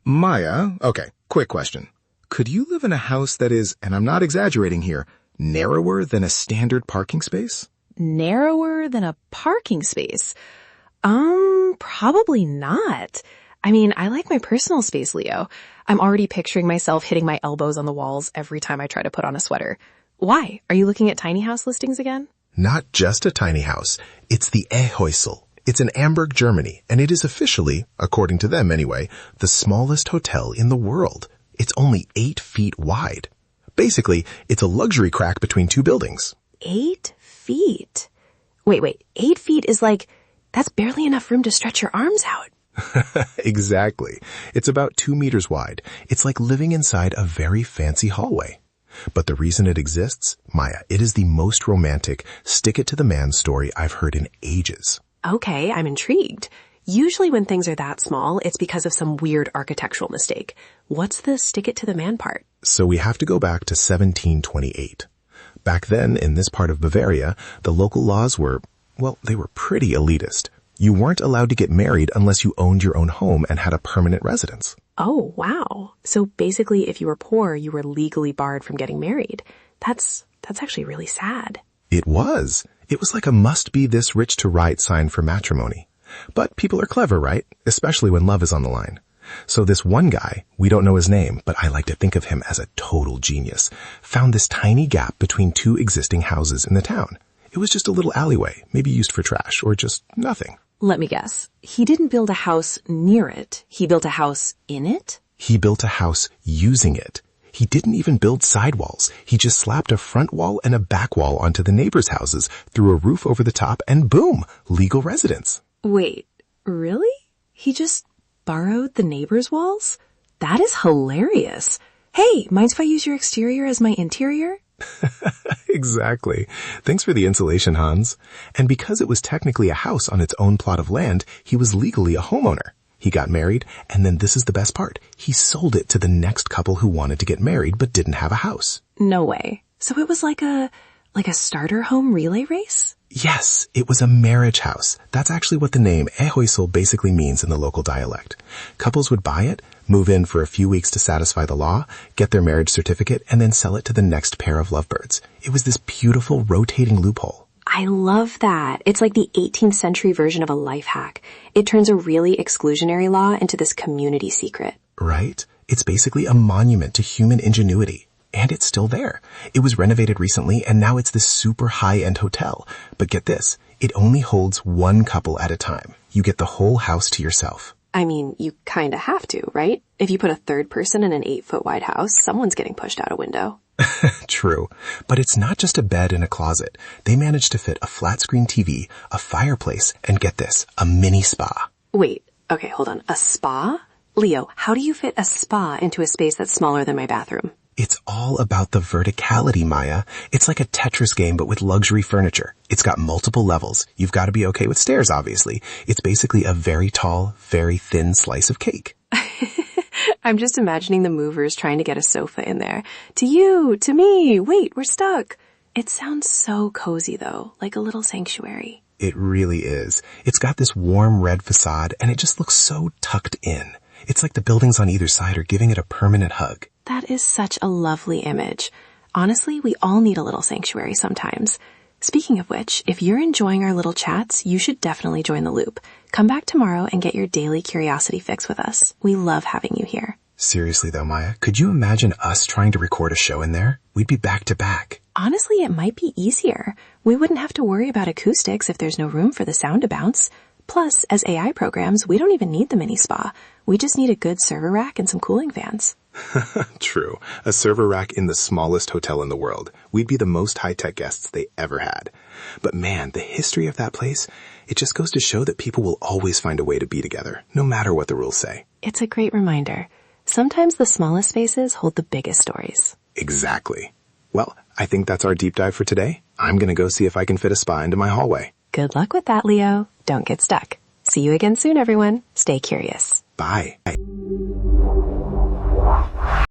Maya, okay, quick question. Could you live in a house that is, and I'm not exaggerating here, narrower than a standard parking space? Narrower than a parking space? Probably not. I mean, I like my personal space, Leo. I'm already picturing myself hitting my elbows on the walls every time I try to put on a sweater. Why? Are you looking at tiny house listings again? Not just a tiny house. It's the Häusl. It's in Amberg, Germany, and it is officially, according to them anyway, the smallest hotel in the world. It's only 8 feet wide. Basically, it's a luxury crack between two buildings. 8 feet? Wait, 8 feet is like, that's barely enough room to stretch your arms out. Exactly. It's about 2 meters wide. It's like living inside a very fancy hallway. But the reason it exists, Maya, it is the most romantic, stick-it-to-the-man story I've heard in ages. Okay, I'm intrigued. Usually when things are that small, it's because of some weird architectural mistake. What's the stick-it-to-the-man part? So we have to go back to 1728. Back then, in this part of Bavaria, the local laws were, well, they were pretty elitist. You weren't allowed to get married unless you owned your own home and had a permanent residence. Oh, wow. So basically, if you were poor, you were legally barred from getting married. That's actually really sad. It was. It was like a must-be-this-rich-to-right sign for matrimony. But people are clever, right? Especially when love is on the line. So this one guy, we don't know his name, but I like to think of him as a total genius, found this tiny gap between two existing houses in the town. It was just a little alleyway, maybe used for trash, or just nothing. Let me guess. He didn't build a house near it. He built a house in it? He built a house using it. He didn't even build sidewalls. He just slapped a front wall and a back wall onto the neighbors' houses, threw a roof over the top, and boom, legal residence. Wait, really? He just borrowed the neighbors' walls? That is hilarious. Hey, mind if I use your exterior as my interior? Exactly. Thanks for the insulation, Hans. And because it was technically a house on its own plot of land, he was legally a homeowner. He got married, and then this is the best part. He sold it to the next couple who wanted to get married but didn't have a house. No way. So it was like a starter home relay race? Yes, it was a marriage house. That's actually what the name Häusl basically means in the local dialect. Couples would buy it, move in for a few weeks to satisfy the law, get their marriage certificate, and then sell it to the next pair of lovebirds. It was this beautiful rotating loophole. I love that. It's like the 18th century version of a life hack. It turns a really exclusionary law into this community secret. Right? It's basically a monument to human ingenuity. And it's still there. It was renovated recently, and now it's this super high-end hotel. But get this, it only holds one couple at a time. You get the whole house to yourself. I mean, you kinda have to, right? If you put a third person in an 8-foot-wide house, someone's getting pushed out a window. True. But it's not just a bed and a closet. They managed to fit a flat-screen TV, a fireplace, and get this, a mini spa. Wait, okay, hold on. A spa? Leo, how do you fit a spa into a space that's smaller than my bathroom? It's all about the verticality, Maya. It's like a Tetris game, but with luxury furniture. It's got multiple levels. You've got to be okay with stairs, obviously. It's basically a very tall, very thin slice of cake. I'm just imagining the movers trying to get a sofa in there. To you, to me, wait, we're stuck. It sounds so cozy, though, like a little sanctuary. It really is. It's got this warm red facade, and it just looks so tucked in. It's like the buildings on either side are giving it a permanent hug. That is such a lovely image. Honestly, we all need a little sanctuary sometimes. Speaking of which, if you're enjoying our little chats, you should definitely join the loop. Come back tomorrow and get your daily curiosity fix with us. We love having you here. Seriously though, Maya, could you imagine us trying to record a show in there? We'd be back to back. Honestly, it might be easier. We wouldn't have to worry about acoustics if there's no room for the sound to bounce. Plus, as AI programs, we don't even need the mini spa. We just need a good server rack and some cooling fans. True. A server rack in the smallest hotel in the world. We'd be the most high-tech guests they ever had. But man, the history of that place, it just goes to show that people will always find a way to be together, no matter what the rules say. It's a great reminder. Sometimes the smallest spaces hold the biggest stories. Exactly. Well, I think that's our deep dive for today. I'm going to go see if I can fit a spa into my hallway. Good luck with that, Leo. Don't get stuck. See you again soon, everyone. Stay curious. Bye.